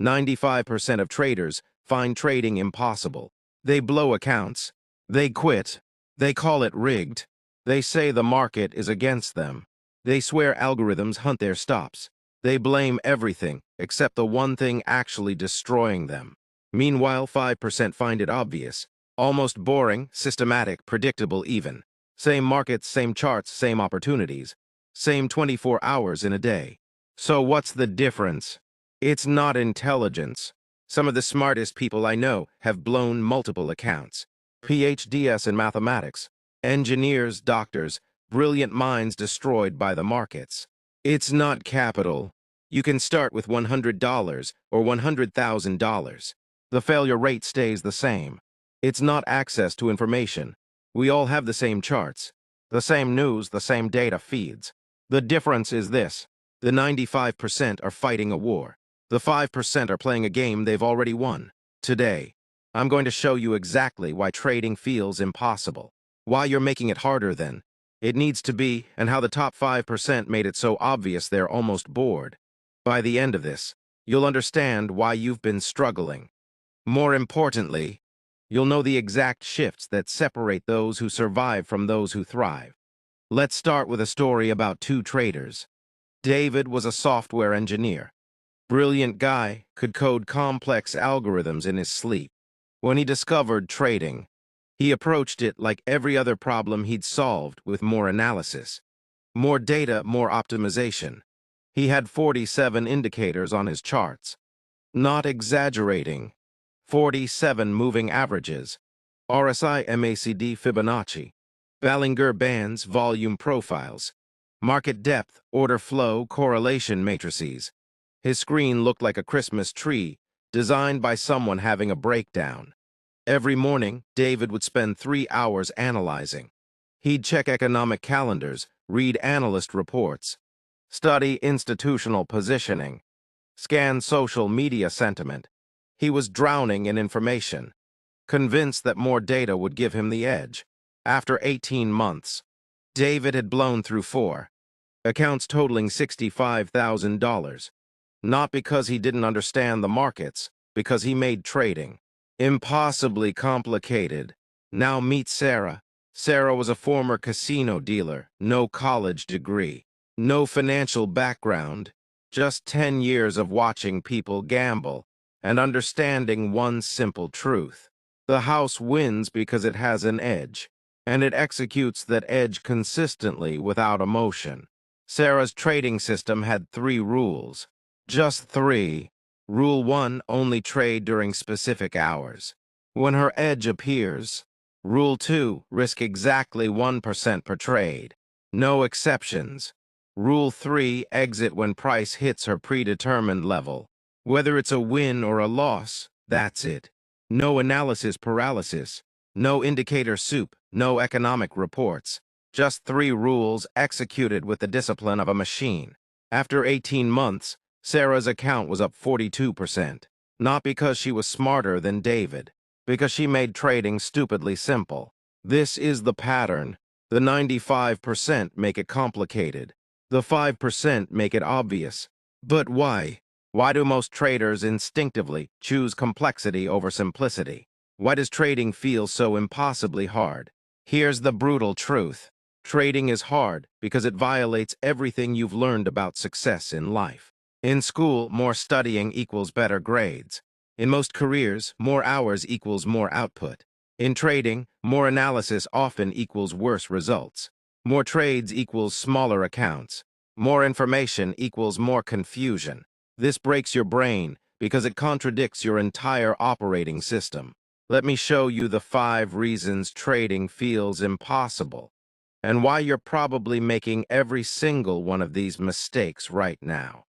95% of traders find trading impossible. They blow accounts. They quit. They call it rigged. They say the market is against them. They swear algorithms hunt their stops. They blame everything except the one thing actually destroying them. Meanwhile, 5% find it obvious. Almost boring, systematic, predictable even. Same markets, same charts, same opportunities. Same 24 hours in a day. So what's the difference? It's not intelligence. Some of the smartest people I know have blown multiple accounts. PhDs in mathematics, engineers, doctors, brilliant minds destroyed by the markets. It's not capital. You can start with $100 or $100,000. The failure rate stays the same. It's not access to information. We all have the same charts, the same news, the same data feeds. The difference is this. The 95% are fighting a war. The 5% are playing a game they've already won. Today, I'm going to show you exactly why trading feels impossible, why you're making it harder than it needs to be, and how the top 5% made it so obvious they're almost bored. By the end of this, you'll understand why you've been struggling. More importantly, you'll know the exact shifts that separate those who survive from those who thrive. Let's start with a story about two traders. David was a software engineer. Brilliant guy, could code complex algorithms in his sleep. When he discovered trading, he approached it like every other problem he'd solved, with more analysis, more data, more optimization. He had 47 indicators on his charts. Not exaggerating. 47 moving averages, RSI, MACD, Fibonacci, Bollinger Bands, volume profiles, market depth, order flow, correlation matrices. His screen looked like a Christmas tree, designed by someone having a breakdown. Every morning, David would spend 3 hours analyzing. He'd check economic calendars, read analyst reports, study institutional positioning, scan social media sentiment. He was drowning in information, convinced that more data would give him the edge. After 18 months, David had blown through 4 accounts totaling $65,000. Not because he didn't understand the markets, because he made trading impossibly complicated. Now meet Sarah. Sarah was a former casino dealer, no college degree, no financial background, just 10 years of watching people gamble and understanding one simple truth. The house wins because it has an edge, and it executes that edge consistently without emotion. Sarah's trading system had 3 rules. Just 3. Rule 1, only trade during specific hours, when her edge appears. Rule 2, risk exactly 1% per trade. No exceptions. Rule 3, exit when price hits her predetermined level. Whether it's a win or a loss, that's it. No analysis paralysis, no indicator soup, no economic reports. Just 3 rules executed with the discipline of a machine. After 18 months, Sarah's account was up 42%. Not because she was smarter than David, because she made trading stupidly simple. This is the pattern. The 95% make it complicated. The 5% make it obvious. But why? Why do most traders instinctively choose complexity over simplicity? Why does trading feel so impossibly hard? Here's the brutal truth. Trading is hard because it violates everything you've learned about success in life. In school, more studying equals better grades. In most careers, more hours equals more output. In trading, more analysis often equals worse results. More trades equals smaller accounts. More information equals more confusion. This breaks your brain because it contradicts your entire operating system. Let me show you the 5 reasons trading feels impossible, and why you're probably making every single one of these mistakes right now.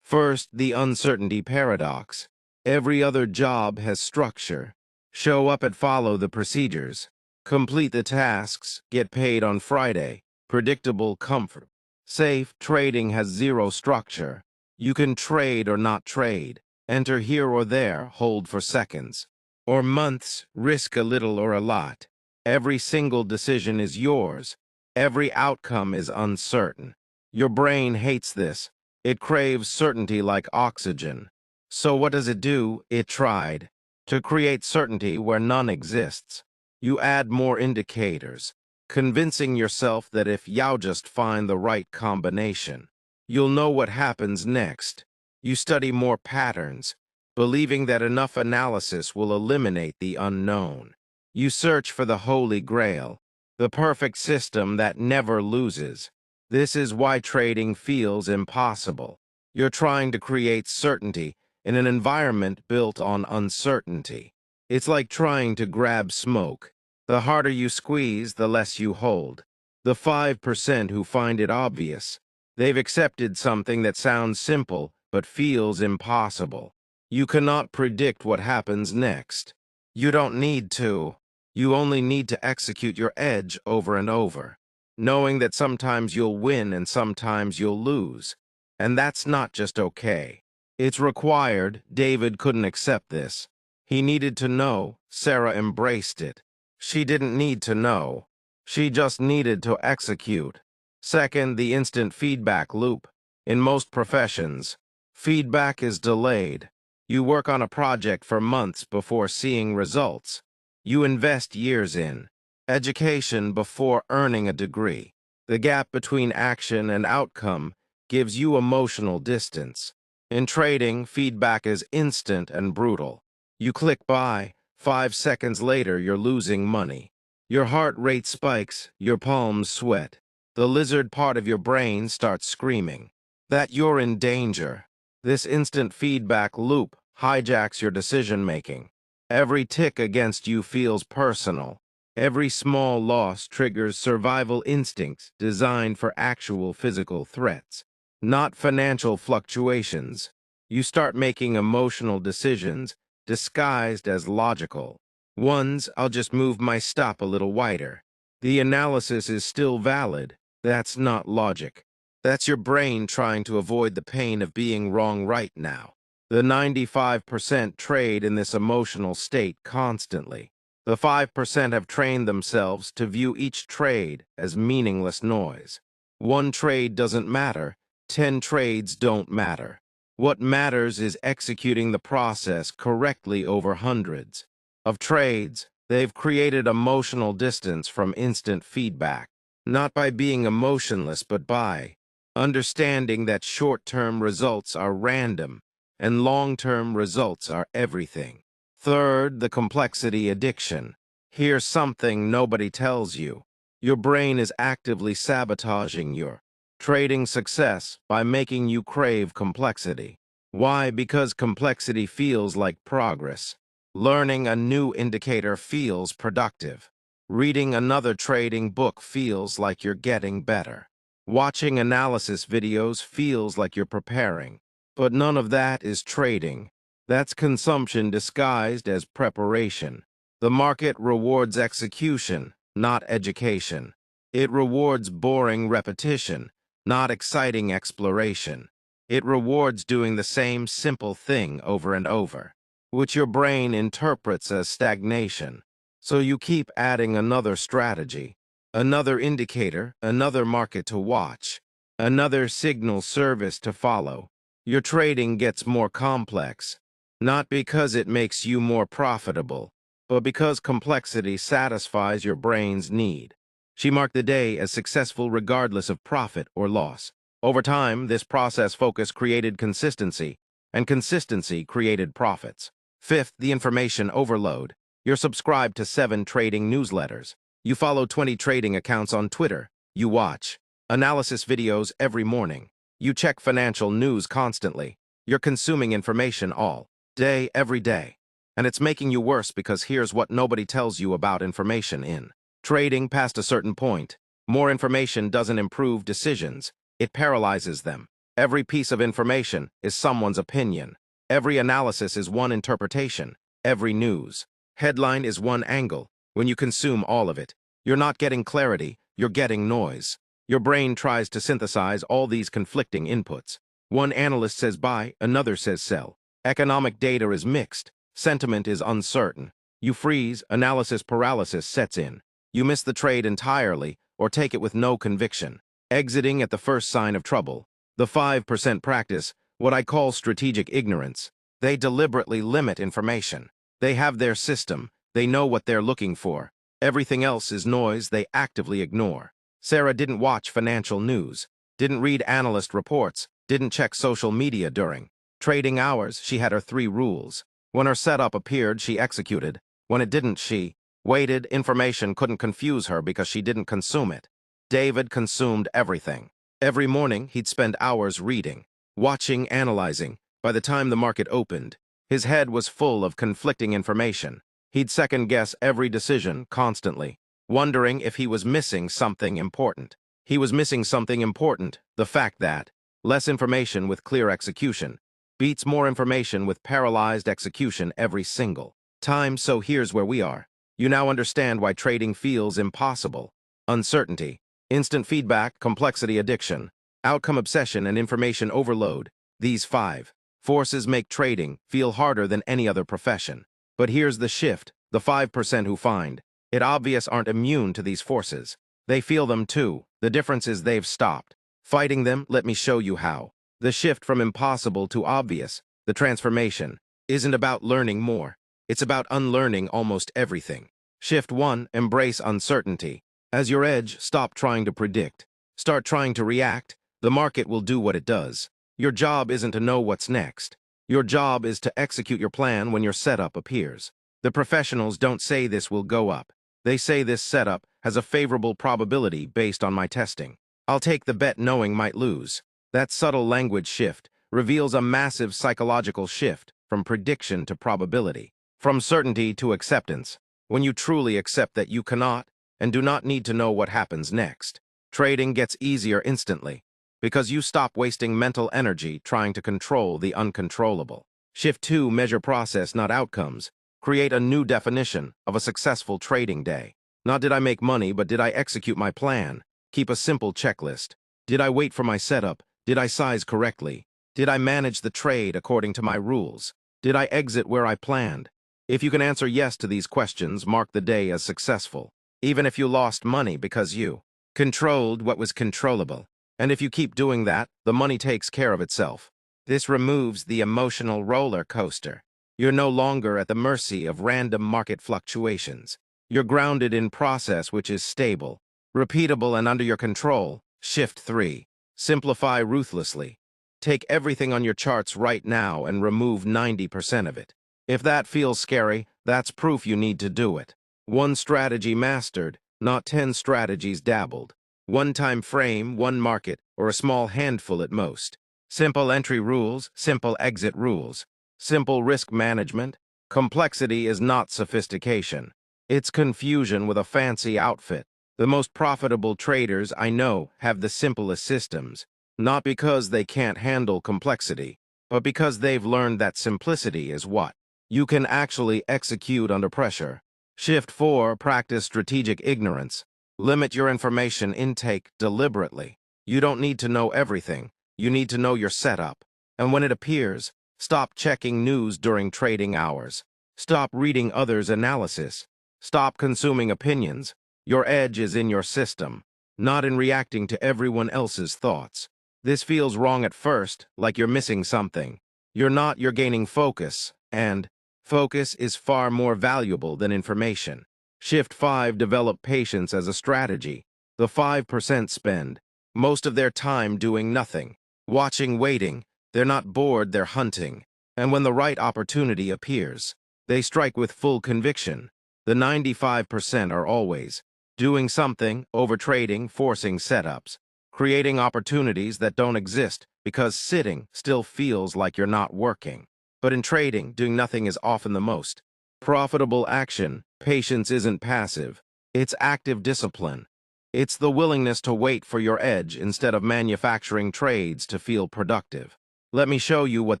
First, the uncertainty paradox. Every other job has structure. Show up and follow the procedures. Complete the tasks, get paid on Friday. Predictable comfort. Safe trading has 0 structure. You can trade or not trade. Enter here or there, hold for seconds or months, risk a little or a lot. Every single decision is yours. Every outcome is uncertain. Your brain hates this. It craves certainty like oxygen. So what does it do? It tried to create certainty where none exists. You add more indicators, convincing yourself that if you just find the right combination, you'll know what happens next. You study more patterns, believing that enough analysis will eliminate the unknown. You search for the Holy Grail, the perfect system that never loses. This is why trading feels impossible. You're trying to create certainty in an environment built on uncertainty. It's like trying to grab smoke. The harder you squeeze, the less you hold. The 5% who find it obvious, they've accepted something that sounds simple but feels impossible. You cannot predict what happens next. You don't need to. You only need to execute your edge over and over, knowing that sometimes you'll win and sometimes you'll lose. And that's not just okay. It's required. David couldn't accept this. He needed to know. Sarah embraced it. She didn't need to know. She just needed to execute. Second, the instant feedback loop. In most professions, feedback is delayed. You work on a project for months before seeing results. You invest years in education before earning a degree. The gap between action and outcome gives you emotional distance. In trading, feedback is instant and brutal. You click buy, 5 seconds later you're losing money. Your heart rate spikes, your palms sweat. The lizard part of your brain starts screaming that you're in danger. This instant feedback loop hijacks your decision-making. Every tick against you feels personal. Every small loss triggers survival instincts designed for actual physical threats, not financial fluctuations. You start making emotional decisions disguised as logical. One's, I'll just move my stop a little wider. The analysis is still valid. That's not logic. That's your brain trying to avoid the pain of being wrong right now. The 95% trade in this emotional state constantly. The 5% have trained themselves to view each trade as meaningless noise. One trade doesn't matter. 10 trades don't matter. What matters is executing the process correctly over hundreds of trades. They've created emotional distance from instant feedback, not by being emotionless, but by understanding that short-term results are random and long-term results are everything. Third, the complexity addiction. Here's something nobody tells you. Your brain is actively sabotaging your trading success by making you crave complexity. Why? Because complexity feels like progress. Learning a new indicator feels productive. Reading another trading book feels like you're getting better. Watching analysis videos feels like you're preparing. But none of that is trading. That's consumption disguised as preparation. The market rewards execution, not education. It rewards boring repetition, not exciting exploration. It rewards doing the same simple thing over and over, which your brain interprets as stagnation. So you keep adding another strategy, another indicator, another market to watch, another signal service to follow. Your trading gets more complex, not because it makes you more profitable, but because complexity satisfies your brain's need. She marked the day as successful regardless of profit or loss. Over time, this process focus created consistency, and consistency created profits. Fifth, the information overload. You're subscribed to 7 trading newsletters. You follow 20 trading accounts on Twitter. You watch analysis videos every morning. You check financial news constantly. You're consuming information all day, every day. And it's making you worse because here's what nobody tells you about information in trading past a certain point. More information doesn't improve decisions. It paralyzes them. Every piece of information is someone's opinion. Every analysis is one interpretation. Every news headline is one angle. When you consume all of it, you're not getting clarity, you're getting noise. Your brain tries to synthesize all these conflicting inputs. One analyst says buy, another says sell. Economic data is mixed. Sentiment is uncertain. You freeze, analysis paralysis sets in. You miss the trade entirely or take it with no conviction, exiting at the first sign of trouble. The 5% practice, what I call strategic ignorance. They deliberately limit information. They have their system. They know what they're looking for. Everything else is noise they actively ignore. Sarah didn't watch financial news, didn't read analyst reports, didn't check social media during trading hours. She had her 3 rules. When her setup appeared, she executed. When it didn't, she waited. Information couldn't confuse her because she didn't consume it. David consumed everything. Every morning, he'd spend hours reading, watching, analyzing. By the time the market opened, his head was full of conflicting information. He'd second-guess every decision constantly, wondering if he was missing something important. He was missing something important, the fact that less information with clear execution beats more information with paralyzed execution every single time. So here's where we are. You now understand why trading feels impossible. Uncertainty, instant feedback, complexity addiction, outcome obsession, and information overload. These 5 forces make trading feel harder than any other profession. But here's the shift. The 5% who find it obvious aren't immune to these forces. They feel them too. The difference is they've stopped fighting them. Let me show you how. The shift from impossible to obvious, the transformation, isn't about learning more. It's about unlearning almost everything. Shift 1, embrace uncertainty. As your edge, stop trying to predict. Start trying to react. The market will do what it does. Your job isn't to know what's next. Your job is to execute your plan when your setup appears. The professionals don't say this will go up. They say this setup has a favorable probability based on my testing. I'll take the bet knowing might lose. That subtle language shift reveals a massive psychological shift from prediction to probability, from certainty to acceptance. When you truly accept that you cannot and do not need to know what happens next, trading gets easier instantly because you stop wasting mental energy trying to control the uncontrollable. Shift 2, measure process, not outcomes. Create a new definition of a successful trading day. Not did I make money, but did I execute my plan? Keep a simple checklist. Did I wait for my setup? Did I size correctly? Did I manage the trade according to my rules? Did I exit where I planned? If you can answer yes to these questions, mark the day as successful, even if you lost money because you controlled what was controllable. And if you keep doing that, the money takes care of itself. This removes the emotional roller coaster. You're no longer at the mercy of random market fluctuations. You're grounded in process which is stable, repeatable, and under your control. Shift 3. Simplify ruthlessly. Take everything on your charts right now and remove 90% of it. If that feels scary, that's proof you need to do it. One strategy mastered, not 10 strategies dabbled. One time frame, one market, or a small handful at most. Simple entry rules, simple exit rules. Simple risk management. Complexity is not sophistication. It's confusion with a fancy outfit. The most profitable traders I know have the simplest systems, not because they can't handle complexity, but because they've learned that simplicity is what you can actually execute under pressure. Shift 4, practice strategic ignorance. Limit your information intake deliberately. You don't need to know everything. You need to know your setup. And when it appears, stop checking news during trading hours. Stop reading others' analysis. Stop consuming opinions. Your edge is in your system, not in reacting to everyone else's thoughts. This feels wrong at first, like you're missing something. You're not, you're gaining focus, and focus is far more valuable than information. Shift 5, develop patience as a strategy. The 5% spend most of their time doing nothing, watching, waiting. They're not bored, they're hunting. And when the right opportunity appears, they strike with full conviction. The 95% are always doing something, overtrading, forcing setups, creating opportunities that don't exist because sitting still feels like you're not working. But in trading, doing nothing is often the most profitable action. Patience isn't passive. It's active discipline. It's the willingness to wait for your edge instead of manufacturing trades to feel productive. Let me show you what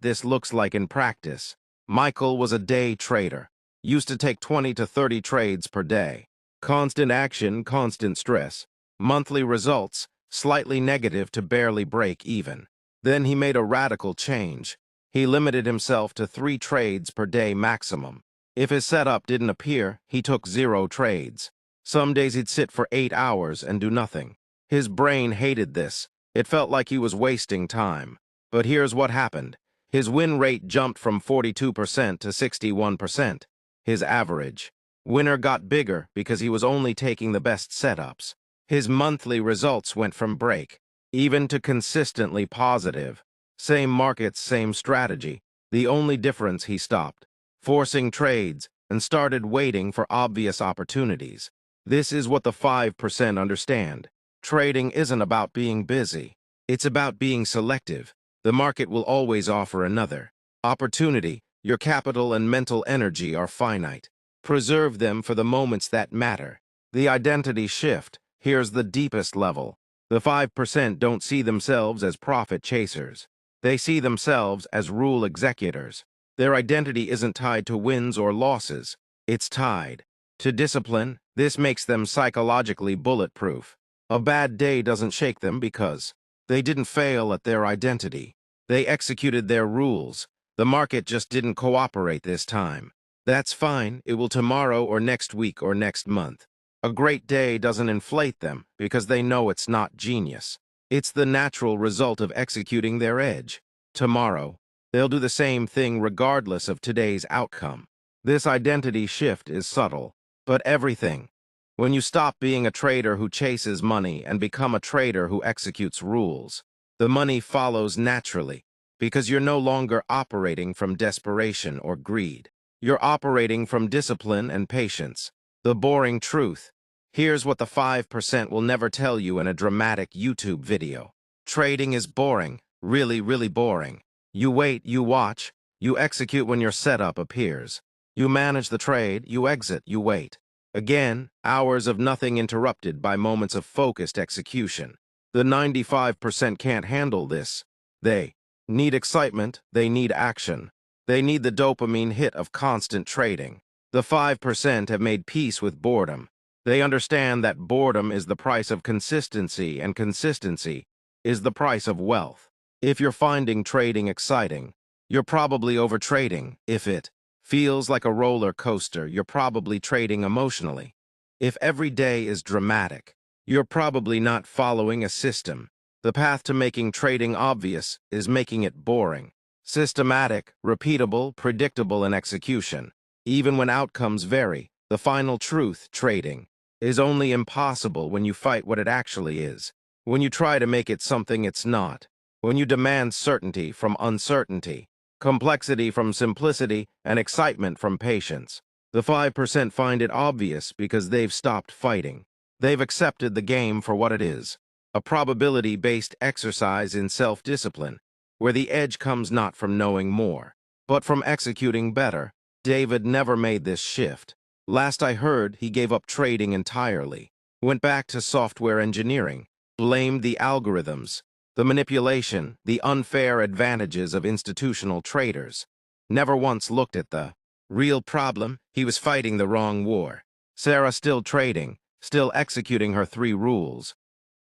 this looks like in practice. Michael was a day trader. Used to take 20 to 30 trades per day. Constant action, constant stress. Monthly results, slightly negative to barely break even. Then he made a radical change. He limited himself to 3 trades per day maximum. If his setup didn't appear, he took 0 trades. Some days he'd sit for 8 hours and do nothing. His brain hated this. It felt like he was wasting time. But here's what happened. His win rate jumped from 42% to 61%. His average winner got bigger because he was only taking the best setups. His monthly results went from break even to consistently positive. Same markets, same strategy. The only difference, he stopped forcing trades and started waiting for obvious opportunities. This is what the 5% understand. Trading isn't about being busy. It's about being selective. The market will always offer another opportunity. Your capital and mental energy are finite. Preserve them for the moments that matter. The identity shift. Here's the deepest level. The 5% don't see themselves as profit chasers. They see themselves as rule executors. Their identity isn't tied to wins or losses. It's tied to discipline. This makes them psychologically bulletproof. A bad day doesn't shake them because they didn't fail at their identity. They executed their rules. The market just didn't cooperate this time. That's fine. It will tomorrow or next week or next month. A great day doesn't inflate them because they know it's not genius. It's the natural result of executing their edge. Tomorrow, they'll do the same thing regardless of today's outcome. This identity shift is subtle, but everything. When you stop being a trader who chases money and become a trader who executes rules, the money follows naturally because you're no longer operating from desperation or greed. You're operating from discipline and patience. The boring truth. Here's what the 5% will never tell you in a dramatic YouTube video. Trading is boring, really, really boring. You wait, you watch, you execute when your setup appears. You manage the trade, you exit, you wait. Again, hours of nothing interrupted by moments of focused execution. The 95% can't handle this. They need excitement, they need action. They need the dopamine hit of constant trading. The 5% have made peace with boredom. They understand that boredom is the price of consistency, and consistency is the price of wealth. If you're finding trading exciting, you're probably overtrading. If it feels like a roller coaster, you're probably trading emotionally. If every day is dramatic, you're probably not following a system. The path to making trading obvious is making it boring. Systematic, repeatable, predictable in execution. Even when outcomes vary, the final truth, trading, is only impossible when you fight what it actually is. When you try to make it something it's not. When you demand certainty from uncertainty, complexity from simplicity, and excitement from patience. The 5% find it obvious because they've stopped fighting. They've accepted the game for what it is. A probability-based exercise in self-discipline, where the edge comes not from knowing more, but from executing better. David never made this shift. Last I heard, he gave up trading entirely, went back to software engineering, blamed the algorithms, the manipulation, the unfair advantages of institutional traders. Never once looked at the real problem. He was fighting the wrong war. Sarah still trading, still executing her 3 rules,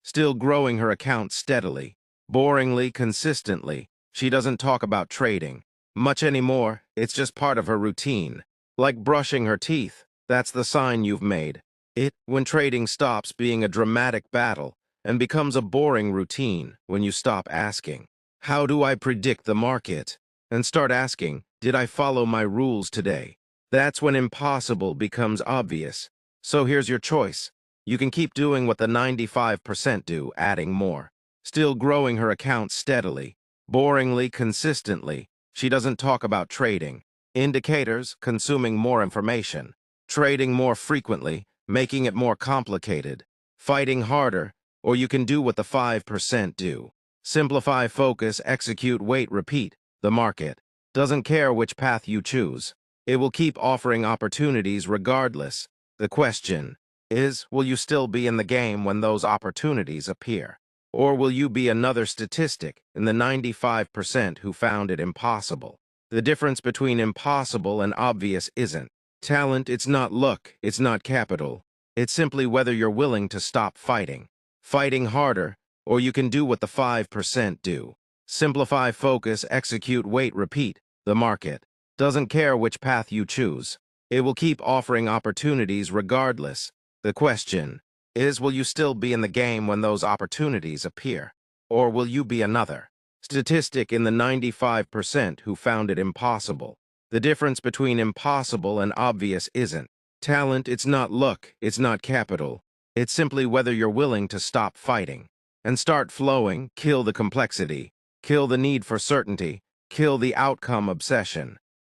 still growing her account steadily, boringly, consistently. She doesn't talk about trading much anymore. It's just part of her routine. Like brushing her teeth. That's the sign you've made it. When trading stops being a dramatic battle and becomes a boring routine, when you stop asking, how do I predict the market? And start asking, did I follow my rules today? That's when impossible becomes obvious. So here's your choice. You can keep doing what the 95% do, adding more. Still growing her account steadily, boringly, consistently. She doesn't talk about trading. Indicators, consuming more information. Trading more frequently, making it more complicated. Fighting harder, or you can do what the 5% do. Simplify, focus, execute, wait, repeat. The market doesn't care which path you choose. It will keep offering opportunities regardless. The question is, will you still be in the game when those opportunities appear? Or will you be another statistic in the 95% who found it impossible? The difference between impossible and obvious isn't talent, it's not luck, it's not capital. It's simply whether you're willing to stop fighting. Fighting harder, or you can do what the 5% do. Simplify, focus, execute, wait, repeat. The market doesn't care which path you choose. It will keep offering opportunities regardless. The question is, will you still be in the game when those opportunities appear? Or will you be another statistic in the 95% who found it impossible. The difference between impossible and obvious isn't talent, it's not luck, it's not capital. It's simply whether you're willing to stop fighting and start flowing, kill the complexity, kill the need for certainty, kill the outcome obsession.